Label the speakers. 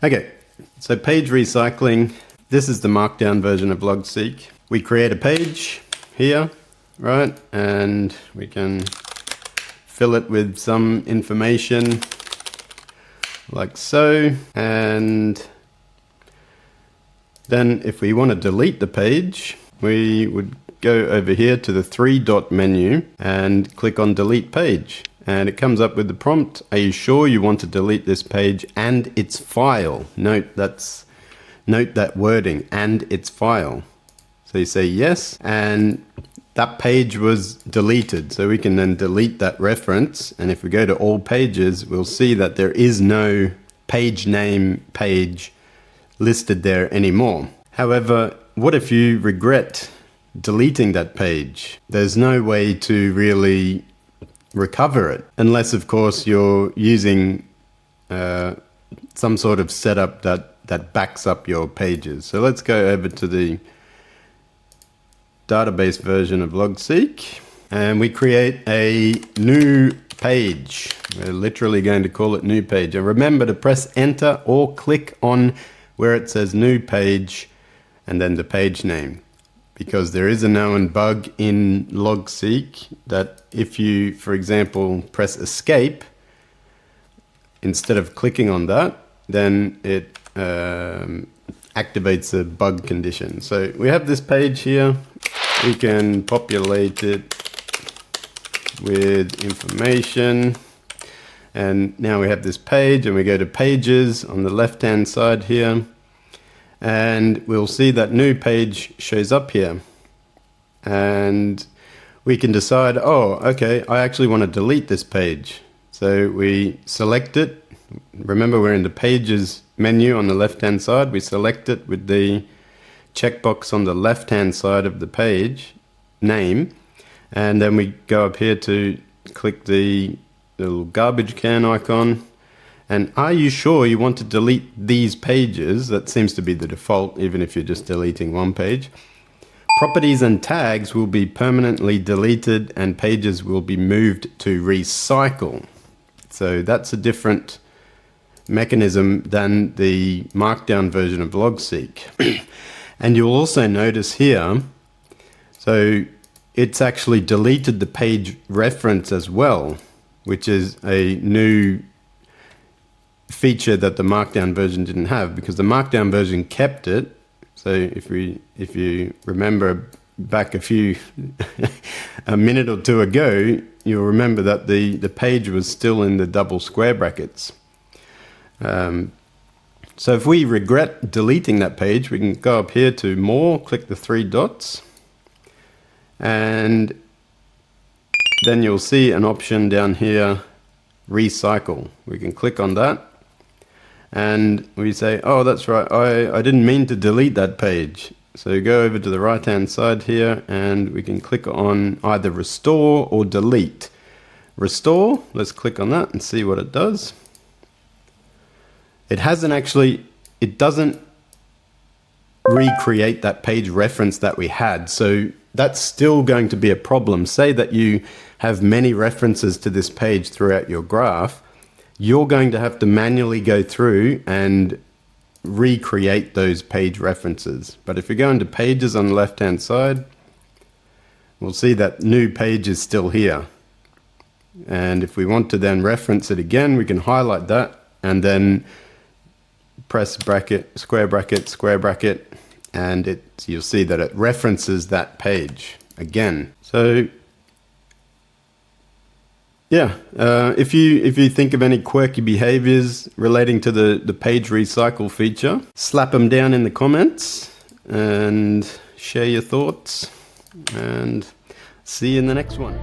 Speaker 1: Okay, so page recycling. This is the Markdown version of Logseq. We create a page here, right? And we can fill it with some information like so. And then if we want to delete the page, we would go over here to the 3-dot menu and click on delete page. And it comes up with the prompt, are you sure you want to delete this page and its file? Note that wording, and its file. So you say yes, and that page was deleted. So we can then delete that reference. And if we go to all pages, we'll see that there is no page name page listed there anymore. However, what if you regret deleting that page? There's no way to really recover it, unless of course you're using some sort of setup that backs up your pages. So let's go over to the database version of Logseq, and we create a new page. We're literally going to call it new page, and remember to press enter or click on where it says new page and then the page name, because there is a known bug in Logseq that if you, for example, press escape instead of clicking on that, then it activates a bug condition. So we have this page here. We can populate it with information. And now we have this page, and we go to pages on the left-hand side here. And we'll see that new page shows up here. And we can decide, oh, okay, I actually want to delete this page. So we select it. Remember, we're in the pages menu on the left-hand side. We select it with the checkbox on the left-hand side of the page name. And then we go up here to click the little garbage can icon. And are you sure you want to delete these pages? That seems to be the default, even if you're just deleting one page. Properties and tags will be permanently deleted and pages will be moved to recycle. So that's a different mechanism than the Markdown version of Logseq. And you'll also notice here, so it's actually deleted the page reference as well, which is a new feature that the Markdown version didn't have, because the Markdown version kept it. So if you remember back a minute or two ago, you'll remember that the page was still in the double square brackets. So if we regret deleting that page, we can go up here to more, click the 3 dots, and then you'll see an option down here, recycle. We can click on that. And we say, oh, that's right, I didn't mean to delete that page. So go over to the right hand side here and we can click on either restore or delete. Restore, let's click on that and see what it does. It doesn't recreate that page reference that we had. So that's still going to be a problem. Say that you have many references to this page throughout your graph. You're going to have to manually go through and recreate those page references. But if we go into pages on the left-hand side, we'll see that new page is still here. And if we want to then reference it again, we can highlight that and then press bracket, square bracket, and you'll see that it references that page again. So yeah, if you think of any quirky behaviors relating to the page recycle feature, slap them down in the comments and share your thoughts, and see you in the next one.